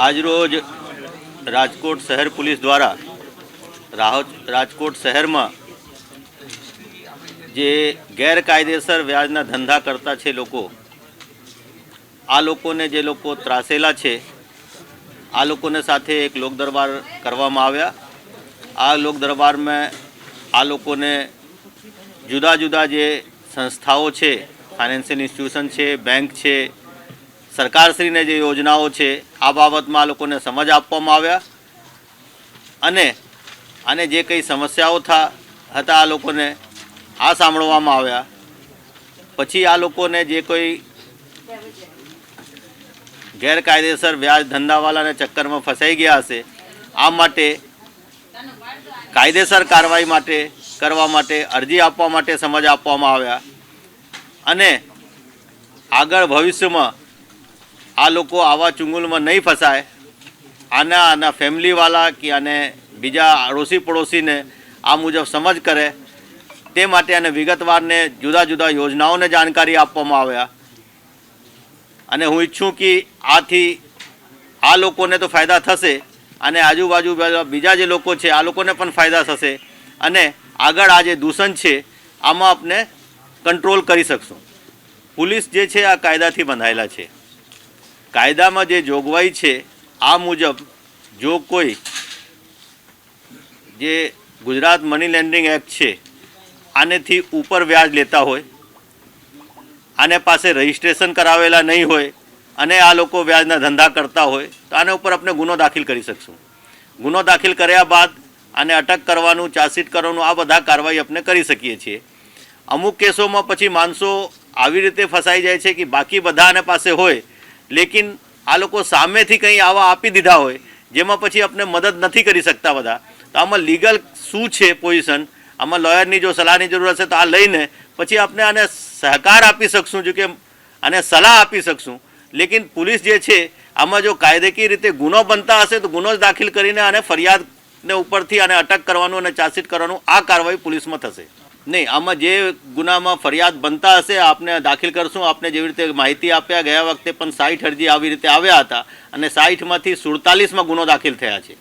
આજરોજ રાજકોટ શહેર પોલીસ દ્વારા રાજકોટ શહેરમાં જે ગેરકાયદેસર વ્યાજના ધંધા કરતા છે લોકો, આ લોકોને જે લોકો ત્રાસેલા છે, આ લોકોને સાથે એક લોક દરબાર કરવામાં આવ્યા। આ લોક દરબારમાં આ લોકોને જુદા જુદા જે સંસ્થાઓ છે, ફાઇનાન્શિયલ ઇન્સ્ટિટ્યુશન છે, બેંક છે, સરકારશ્રીને જે યોજનાઓ છે, આ બાબતમાં આ લોકોને સમજ આપવામાં આવ્યા અને આને જે કંઈ સમસ્યાઓ હતા આ લોકોને આ સાંભળવામાં આવ્યા। પછી આ લોકોને જે કોઈ ગેરકાયદેસર વ્યાજ ધંધાવાળાને ચક્કરમાં ફસાઈ ગયા હશે, આ માટે કાયદેસર કાર્યવાહી કરવા માટે અરજી આપવા માટે સમજ આપવામાં આવ્યા અને આગળ ભવિષ્યમાં આ લોકો આવા ચુંગલમાં નહીં ફસાય, આના ફેમિલીવાળા કે આને બીજા અડોશી પડોશીને આ મુજબ સમજ કરે તે માટે અને વિગતવારને જુદા જુદા યોજનાઓને જાણકારી આપવામાં આવ્યા। અને હું ઈચ્છું કે આથી આ લોકોને તો ફાયદા થશે અને આજુબાજુ બીજા જે લોકો છે આ લોકોને પણ ફાયદા થશે અને આગળ આ જે દૂષણ છે આમાં આપણે કંટ્રોલ કરી શકશું। પોલીસ જે છે આ કાયદાથી બંધાયેલા છે, કાયદામાં જે જોગવાઈ છે આ મુજબ જો કોઈ જે ગુજરાત મની લેન્ડિંગ એક્ટ છે આનેથી ઉપર વ્યાજ લેતા હોય, આને પાસે રજિસ્ટ્રેશન કરાવેલા નહીં હોય અને આ લોકો વ્યાજના ધંધા કરતા હોય તો આને ઉપર આપણે ગુનો દાખલ કરી શકશું। ગુનો દાખલ કર્યા બાદ આને અટક કરવાનું, ચાર્જશીટ કરવાનું, આ બધા કાર્યવાહી આપણે કરી શકીએ છીએ। અમુક કેસોમાં પછી માણસો આવી રીતે ફસાઈ જાય છે કે બાકી બધા આને પાસે હોય લેકિન આ લોકો સામેથી કંઈ આવા આપી દીધા હોય જેમાં પછી આપણે મદદ નથી કરી શકતા બધા। તો આમાં લીગલ શું છે પોઝિશન, આમાં લોયરની જો સલાહની જરૂર હશે તો આ લઈને પછી આપણે આને સહકાર આપી શકશું, જો કે આને સલાહ આપી શકશું। લેકિન પોલીસ જે છે આમાં જો કાયદેકીય રીતે ગુનો બનતા હશે તો ગુનો જ દાખલ કરીને આને ફરિયાદને ઉપરથી આને અટક કરવાનું અને ચાર્જશીટ કરવાનું આ કાર્યવાહી પોલીસમાં થશે। નહીં, આમાં જે ગુનામાં ફરિયાદ બનતા હશે આપને દાખલ કરશું। આપને જેવી રીતે માહિતી આપ્યા, ગયા વખતે પણ 60 અરજી આવી રીતે આવ્યા હતા અને 60માંથી 47માં ગુનો દાખલ થયા છે।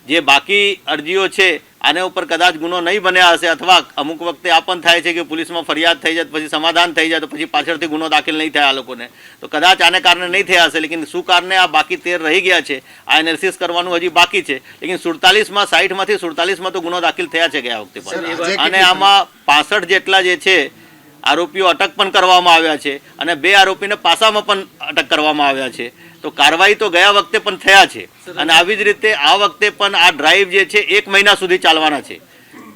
જે બાકી અરજીઓ છે આને ઉપર કદાચ ગુનો નહીં બન્યા હશે અથવા અમુક વખતે આ પણ થાય છે કે પોલીસમાં ફરિયાદ થઈ જાય પછી સમાધાન થઈ જાય તો પછી પાછળથી ગુનો દાખલ નહીં થાય આ લોકોને, તો કદાચ આને કારણે નહીં થયા હશે। લેકિન શું કારણે આ બાકી 13 રહી ગયા છે આ એનાલિસિસ કરવાનું હજી બાકી છે। લેકિન 47માં 60માંથી 47માં તો ગુનો દાખલ થયા છે ગયા વખતે પણ અને આમાં 65 જેટલા જે છે આરોપીઓ અટક પણ કરવામાં આવ્યા છે અને 2 આરોપીને પાસામાં પણ અટક કરવામાં આવ્યા છે। તો કાર્યવાહી તો ગયા વખતે પણ થયા છે અને આવી જ રીતે આ વખતે પણ આ ડ્રાઈવ જે છે 1 મહિના સુધી ચાલવાના છે।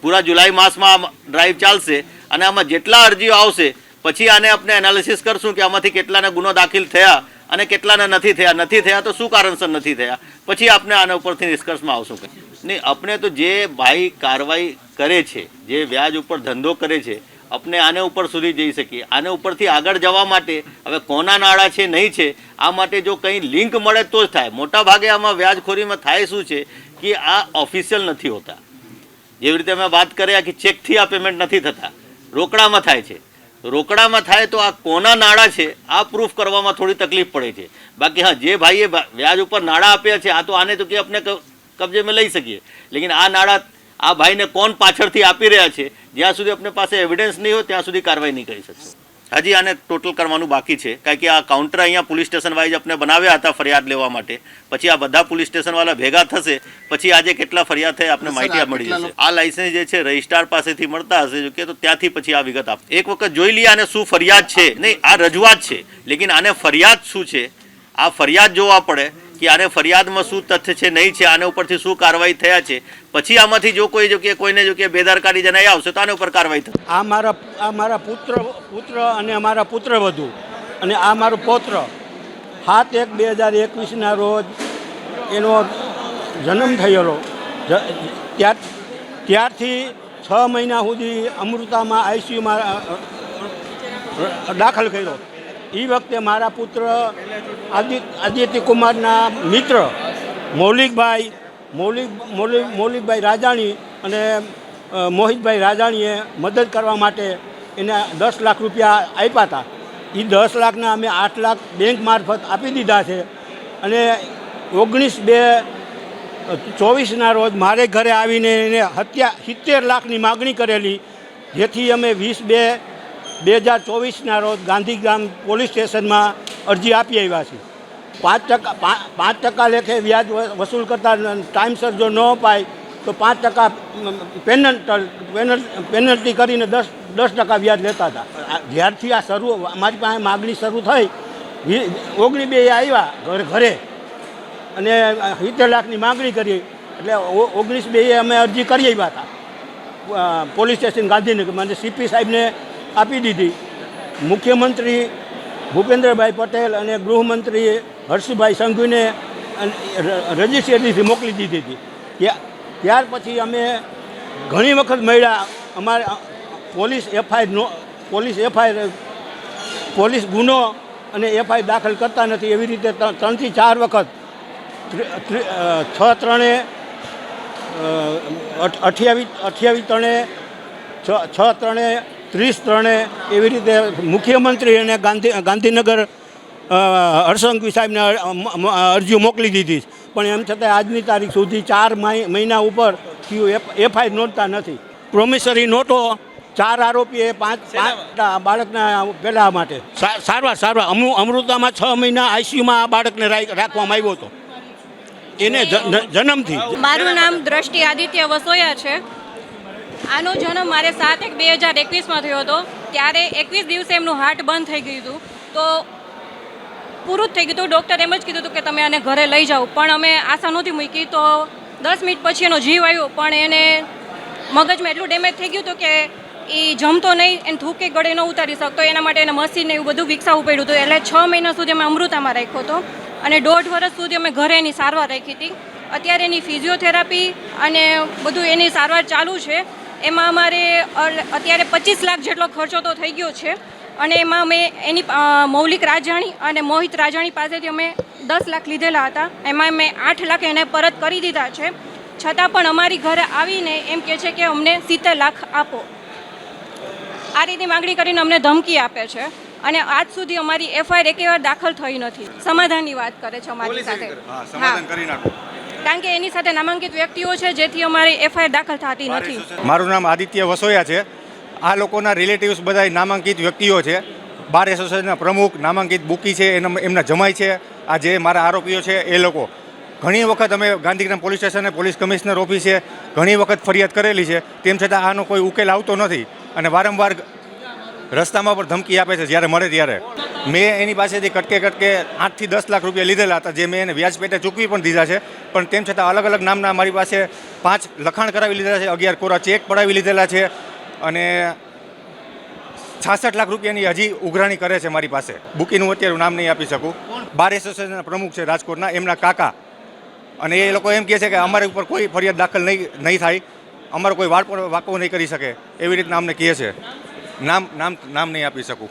પૂરા જુલાઈ માસમાં આ ડ્રાઈવ ચાલશે અને આમાં જેટલા અરજીઓ આવશે પછી આને આપણે એનાલિસિસ કરશું કે આમાંથી કેટલાને ગુનો દાખલ થયા અને કેટલાને નથી થયા તો શું કારણસર નથી થયા, પછી આપણે આના ઉપરથી નિષ્કર્ષમાં આવશું। નહીં, આપણે તો જે ભાઈ કાર્યવાહી કરે છે, જે વ્યાજ ઉપર ધંધો કરે છે, આપણે આને ઉપર સુધી જઈ શકીએ। આને ઉપરથી આગળ જવા માટે હવે કોના નાણાં છે નહીં છે આ માટે જો કંઈ લિંક મળે તો જ થાય। મોટા ભાગે આમાં વ્યાજખોરીમાં થાય શું છે કે આ ઓફિશિયલ નથી હોતા। જેવી રીતે અમે વાત કર્યા કે ચેકથી આ પેમેન્ટ નથી થતા, રોકડામાં થાય છે। રોકડામાં થાય તો આ કોના નાણાં છે આ પ્રૂફ કરવામાં થોડી તકલીફ પડે છે। બાકી હા, જે ભાઈએ વ્યાજ ઉપર નાણાં આપ્યા છે આ તો આને તો કે આપણે કબજેમાં લઈ શકીએ, લેકિન આ નાણાં આ ભાઈને કોણ પાછળથી આપી રહ્યા છે જ્યાં સુધી આપણી પાસે એવિડન્સ નહીં હોય ત્યાં સુધી કાર્યવાહી નહીં કરી શકશું। હજી આને ટોટલ કરવાનું બાકી છે, કારણ કે આ કાઉન્ટર અહીંયા પોલીસ સ્ટેશન વાઇઝ આપણે બનાવ્યા હતા ફરિયાદ લેવા માટે। પછી આ બધા પોલીસ સ્ટેશનવાળા ભેગા થશે પછી આજે કેટલા ફરિયાદ થાય આપણે માહિતી મળી જશે। આ લાઇસન્સ જે છે રજિસ્ટ્રાર પાસેથી મળતા હશે જો કે તો ત્યાંથી પછી આ વિગત આપ એક વખત જોઈ લઈએ આને શું ફરિયાદ છે। નહીં, આ રજૂઆત છે લેકિન આને ફરિયાદ શું છે આ ફરિયાદ જોવા પડે કે આને ફરિયાદમાં શું તથ્ય છે નહીં છે, આને ઉપરથી શું કાર્યવાહી થયા છે, પછી આમાંથી જો કોઈને બેદરકારી જણાઈ આવશે તો આને ઉપર કાર્યવાહી થશે। આ મારા પુત્ર અને અમારા પુત્રવધુ અને આ મારો પૌત્ર 7/1/2021ના રોજ એનો જન્મ થયેલો। ત્યારથી 6 મહિના સુધી અમૃતામાં આઈસીયુમાં દાખલ કર્યો। એ વખતે મારા પુત્ર આદિત્ય કુમારના મિત્ર મૌલિકભાઈ રાજાણી અને મોહિતભાઈ રાજાણીએ મદદ કરવા માટે એને 10 લાખ રૂપિયા આપ્યા હતા। એ 10 લાખના અમે 8 લાખ બેંક મારફત આપી દીધા છે અને 19/2/24 રોજ મારે ઘરે આવીને એને 70 લાખની માગણી કરેલી, જેથી અમે 20/2/2024 રોજ ગાંધીગ્રામ પોલીસ સ્ટેશનમાં અરજી આપી આવ્યા છીએ. 5% લેખે વ્યાજ વસૂલ કરતા ટાઈમસર જો ન અપાય તો 5% પેનલ્ટી કરીને 10% વ્યાજ લેતા હતા. જ્યારથી આ અમારી પાસે માગણી શરૂ થઈ 19/2 આવ્યા ઘરે અને 70 લાખની માગણી કરી, એટલે 19/2 અમે અરજી કરી આવ્યા હતા પોલીસ સ્ટેશન ગાંધીનગર, મને સીપી સાહેબને આપી દીધી. મુખ્યમંત્રી ભૂપેન્દ્રભાઈ પટેલ અને ગૃહમંત્રી હર્ષભાઈ સંઘવીને રજિસ્ટ્રીથી મોકલી દીધી હતી. ત્યાર પછી અમે ઘણી વખત મળ્યા. અમારે પોલીસ ગુનો અને એફઆઈઆર દાખલ કરતા નથી. એવી રીતે 3 થી 4 વખત 6/3/28/30 એવી રીતે મુખ્યમંત્રી અને ગાંધીનગર હર્ષંઘવી સાહેબને અરજીઓ મોકલી દીધી, પણ એમ છતાં આજની તારીખ સુધી 4 મહિના ઉપર થયું, એફઆઈઆર નોંધતા નથી. પ્રોમિસરી નોટો 4 આરોપીએ 5 બાળકના પેલા માટે સારવાર અમૃતામાં 6 મહિના આઈસીયુમાં આ બાળકને રાખવામાં આવ્યો હતો એને જન્મથી. મારું નામ દ્રષ્ટિ આદિત્ય વસોયા છે. આનો જન્મ મારે 7/1/2021 થયો હતો. ત્યારે 21 દિવસે એમનું હાર્ટ બંધ થઈ ગયું હતું, તો પૂરું જ થઈ ગયું હતું. ડૉક્ટરે એમ જ કીધું હતું કે તમે આને ઘરે લઈ જાઓ, પણ અમે આશા નહોતી મૂકી. તો 10 મિનિટ પછી એનો જીવ આવ્યો, પણ એને મગજમાં એટલું ડેમેજ થઈ ગયું હતું કે એ જમતો નહીં, એને થૂકે ગળે ન ઉતારી શકતો. એના માટે એને મશીનને એવું બધું વિકસાવવું પડ્યું હતું. એટલે 6 મહિના સુધી અમે અમૃતામાં રાખ્યો હતો અને 1.5 વર્ષ સુધી અમે ઘરે એની સારવાર રાખી હતી. અત્યારે એની ફિઝિયોથેરાપી અને બધું એની સારવાર ચાલુ છે. એમાં અમારે અત્યારે 25 લાખ જેટલો ખર્ચો તો થઈ ગયો છે, અને એમાં અમે એની મૌલિક રાજાણી અને મોહિત રાજાણી પાસેથી અમે 10 લાખ લીધેલા હતા. એમાં અમે 8 લાખ એને પરત કરી દીધા છે. છતાં પણ અમારી ઘરે આવીને એમ કહે છે કે અમને 70 લાખ આપો. આ રીતની માગણી કરીને અમને ધમકી આપે છે, અને આજ સુધી અમારી એફઆઈઆર એકેવાર દાખલ થઈ નથી. સમાધાનની વાત કરે છે અમારી સાથે. કારણ કે એની સાથે નામાંકિત વ્યક્તિઓ છે, જેથી અમારી એફઆઈઆર દાખલ થતી નથી. મારું નામ આદિત્ય વસોયા છે. આ લોકોના રિલેટિવ્સ બધા નામાંકિત વ્યક્તિઓ છે. બાર એસોસિએશનના પ્રમુખ નામાંકિત બુકી છે, એમના જમાઈ છે. આ જે મારા આરોપીઓ છે એ લોકો ઘણી વખત અમે ગાંધીગ્રામ પોલીસ સ્ટેશને પોલીસ કમિશનર ઓફિસે ઘણી વખત ફરિયાદ કરેલી છે, તેમ છતાં આનો કોઈ ઉકેલ આવતો નથી અને વારંવાર રસ્તામાં પણ ધમકી આપે છે જ્યારે મળે ત્યારે. મેં એની પાસેથી કટકે 8 થી 10 લાખ રૂપિયા લીધેલા હતા, જે મેં એને વ્યાજ પેટે ચૂકવી પણ દીધા છે. પણ તેમ છતાં અલગ અલગ નામના મારી પાસે 5 લખાણ કરાવી લીધેલા છે, 11 કોરા ચેક પડાવી લીધેલા છે, અને 66 લાખ રૂપિયાની હજી ઉઘરાણી કરે છે મારી પાસે. બુકીનું અત્યારે નામ નહીં આપી શકું. બાર એસોસિએશનના પ્રમુખ છે રાજકોટના, એમના કાકા. અને એ લોકો એમ કહે છે કે અમારી ઉપર કોઈ ફરિયાદ દાખલ નહીં થાય, અમારો કોઈ વાકો નહીં કરી શકે, એવી રીતના અમને કહે છે. નામ નહીં આપી શકું.